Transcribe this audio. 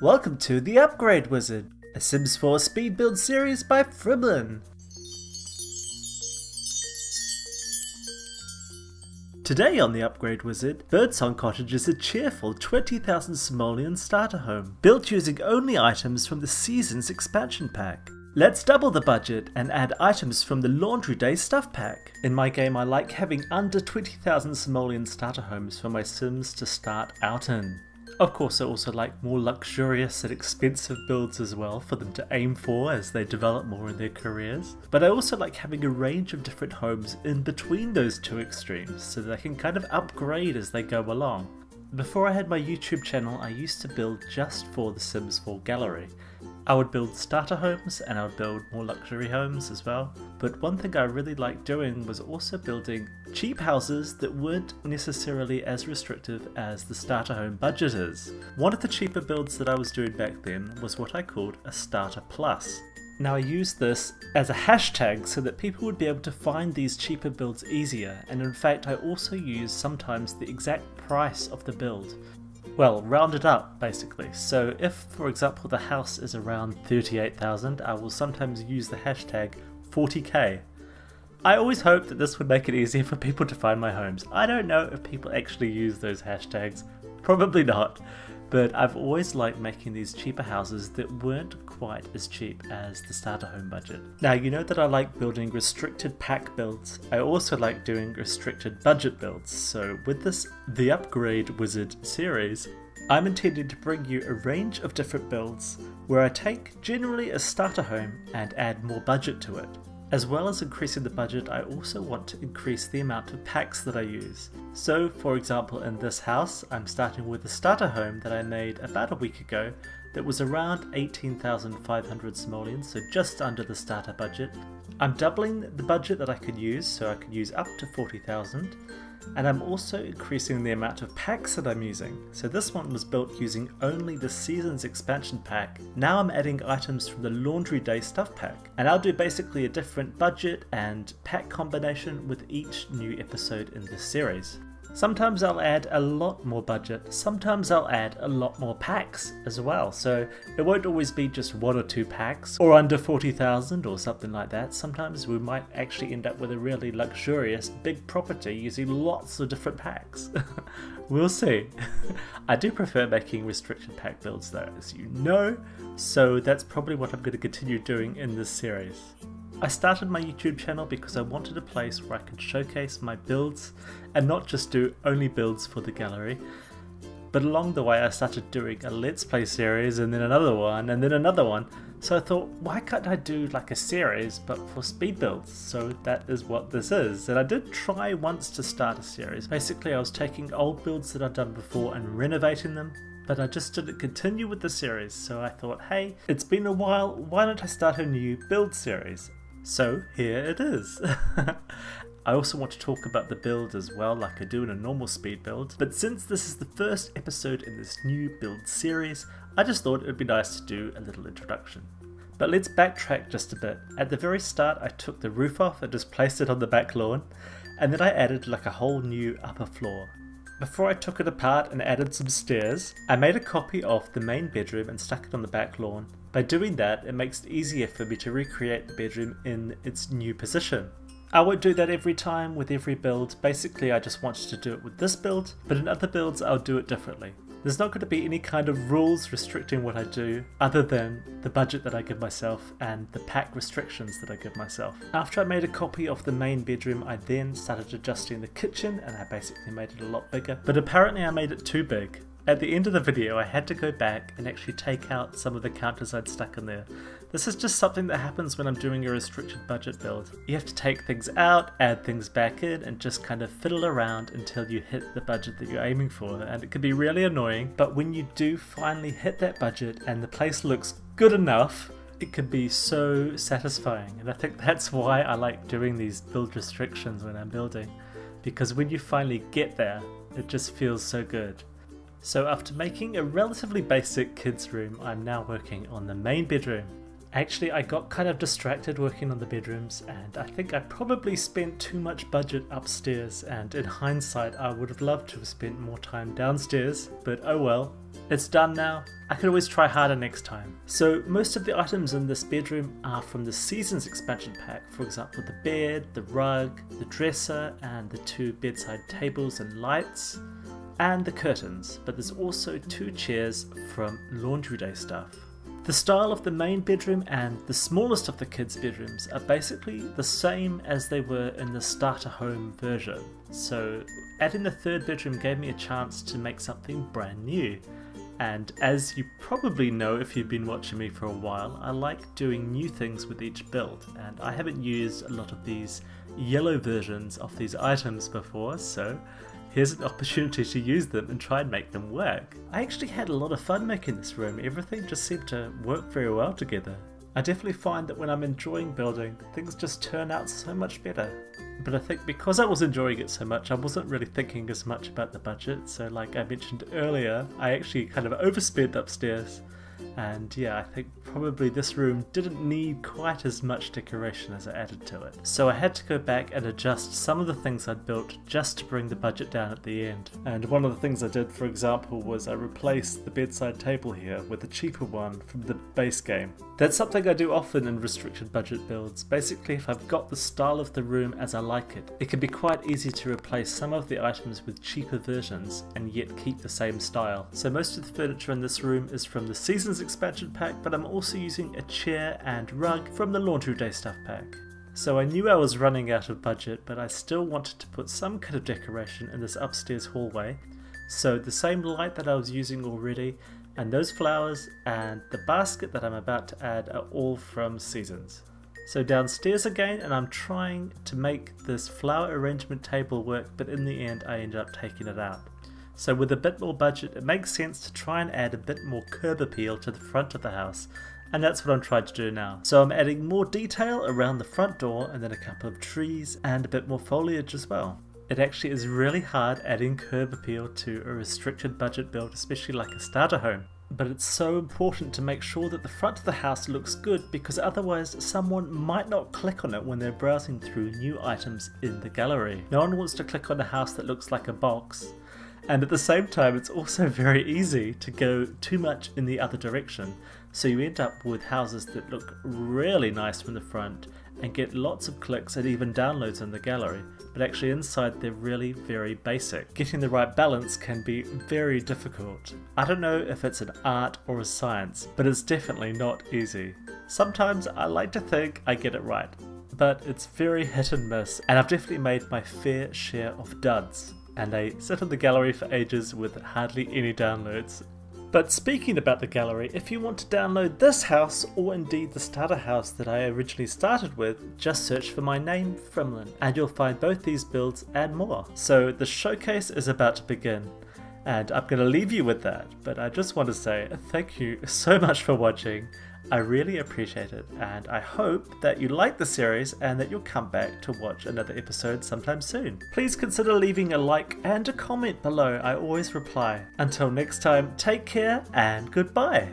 Welcome to The Upgrade Wizard, a Sims 4 speed build series by Frimlin. Today on The Upgrade Wizard, Birdsong Cottage is a cheerful 20,000 simoleon starter home, built using only items from the season's expansion pack. Let's double the budget and add items from the Laundry Day stuff pack. In my game I like having under 20,000 simoleon starter homes for my Sims to start out in. Of course I also like more luxurious and expensive builds as well for them to aim for as they develop more in their careers. But I also like having a range of different homes in between those two extremes so that I can kind of upgrade as they go along. Before I had my YouTube channel I used to build just for the Sims 4 gallery. I would build starter homes and I would build more luxury homes as well, but one thing I really liked doing was also building cheap houses that weren't necessarily as restrictive as the starter home budget is. One of the cheaper builds that I was doing back then was what I called a starter plus. Now I used this as a hashtag so that people would be able to find these cheaper builds easier, and in fact I also use sometimes the exact price of the build. Well, rounded up basically. So if, for example, the house is around 38,000, I will sometimes use the hashtag 40k. I always hope that this would make it easier for people to find my homes. I don't know if people actually use those hashtags, probably not, but I've always liked making these cheaper houses that weren't quite as cheap as the starter home budget. Now you know that I like building restricted pack builds. I also like doing restricted budget builds, so with this The Upgrade Wizard series, I'm intending to bring you a range of different builds where I take generally a starter home and add more budget to it. As well as increasing the budget, I also want to increase the amount of packs that I use. So for example in this house, I'm starting with a starter home that I made about a week ago that was around 18,500 simoleons, so just under the starter budget. I'm doubling the budget that I could use, so I could use up to 40,000. And I'm also increasing the amount of packs that I'm using. So this one was built using only the season's expansion pack. Now I'm adding items from the Laundry Day stuff pack. And I'll do basically a different budget and pack combination with each new episode in this series. Sometimes I'll add a lot more budget, sometimes I'll add a lot more packs as well, so it won't always be just 1 or 2 packs or under 40,000 or something like that. Sometimes we might actually end up with a really luxurious big property using lots of different packs. We'll see. I do prefer making restricted pack builds though, as you know, so that's probably what I'm going to continue doing in this series. I started my YouTube channel because I wanted a place where I could showcase my builds and not just do only builds for the gallery. But along the way I started doing a Let's Play series and then another one and then another one. So I thought, why can't I do like a series but for speed builds? So that is what this is. And I did try once to start a series. Basically I was taking old builds that I'd done before and renovating them. But I just didn't continue with the series. So I thought, hey, it's been a while, why don't I start a new build series? So here it is. I also want to talk about the build as well, like I do in a normal speed build, but since this is the first episode in this new build series, I just thought it would be nice to do a little introduction. But let's backtrack just a bit. At the very start I took the roof off and just placed it on the back lawn, and then I added like a whole new upper floor. Before I took it apart and added some stairs, I made a copy of the main bedroom and stuck it on the back lawn. By doing that, it makes it easier for me to recreate the bedroom in its new position. I won't do that every time with every build. Basically, I just wanted to do it with this build, but in other builds I'll do it differently. There's not going to be any kind of rules restricting what I do other than the budget that I give myself and the pack restrictions that I give myself. After I made a copy of the main bedroom, I then started adjusting the kitchen and I basically made it a lot bigger, but apparently I made it too big. At the end of the video I had to go back and actually take out some of the counters I'd stuck in there. This is just something that happens when I'm doing a restricted budget build. You have to take things out, add things back in, and just kind of fiddle around until you hit the budget that you're aiming for, and it can be really annoying, but when you do finally hit that budget and the place looks good enough, it can be so satisfying. And I think that's why I like doing these build restrictions when I'm building, because when you finally get there, it just feels so good. So after making a relatively basic kids room, I'm now working on the main bedroom. Actually, I got kind of distracted working on the bedrooms, and I think I probably spent too much budget upstairs, and in hindsight I would have loved to have spent more time downstairs, but oh well. It's done now. I could always try harder next time. So most of the items in this bedroom are from the Seasons expansion pack. For example, the bed, the rug, the dresser, and the 2 bedside tables and lights, and the curtains, but there's also 2 chairs from Laundry Day stuff. The style of the main bedroom and the smallest of the kids' bedrooms are basically the same as they were in the starter home version. So adding the 3rd bedroom gave me a chance to make something brand new. And as you probably know if you've been watching me for a while, I like doing new things with each build, and I haven't used a lot of these yellow versions of these items before, so here's an opportunity to use them and try and make them work. I actually had a lot of fun making this room. Everything just seemed to work very well together. I definitely find that when I'm enjoying building, things just turn out so much better. But I think because I was enjoying it so much, I wasn't really thinking as much about the budget. So like I mentioned earlier, I actually kind of overspent upstairs. And yeah, I think probably this room didn't need quite as much decoration as I added to it. So I had to go back and adjust some of the things I'd built just to bring the budget down at the end. And one of the things I did, for example, was I replaced the bedside table here with a cheaper one from the base game. That's something I do often in restricted budget builds. Basically, if I've got the style of the room as I like it, it can be quite easy to replace some of the items with cheaper versions and yet keep the same style. So most of the furniture in this room is from the Seasons expansion pack, but I'm also using a chair and rug from the Laundry Day stuff pack. So I knew I was running out of budget, but I still wanted to put some kind of decoration in this upstairs hallway. So the same light that I was using already, and those flowers and the basket that I'm about to add are all from Seasons. So downstairs again, and I'm trying to make this flower arrangement table work, but in the end I ended up taking it out. So with a bit more budget, it makes sense to try and add a bit more curb appeal to the front of the house, and that's what I'm trying to do now. So I'm adding more detail around the front door, and then a couple of trees and a bit more foliage as well. It actually is really hard adding curb appeal to a restricted budget build, especially like a starter home. But it's so important to make sure that the front of the house looks good, because otherwise someone might not click on it when they're browsing through new items in the gallery. No one wants to click on a house that looks like a box. And at the same time, it's also very easy to go too much in the other direction. So you end up with houses that look really nice from the front and get lots of clicks and even downloads in the gallery, but actually inside they're really very basic. Getting the right balance can be very difficult. I don't know if it's an art or a science, but it's definitely not easy. Sometimes I like to think I get it right, but it's very hit and miss, and I've definitely made my fair share of duds. And they sit in the gallery for ages with hardly any downloads. But speaking about the gallery, if you want to download this house, or indeed the starter house that I originally started with, just search for my name, Frimlin, and you'll find both these builds and more. So the showcase is about to begin, and I'm going to leave you with that, but I just want to say thank you so much for watching. I really appreciate it, and I hope that you like the series and that you'll come back to watch another episode sometime soon. Please consider leaving a like and a comment below. I always reply. Until next time, take care and goodbye.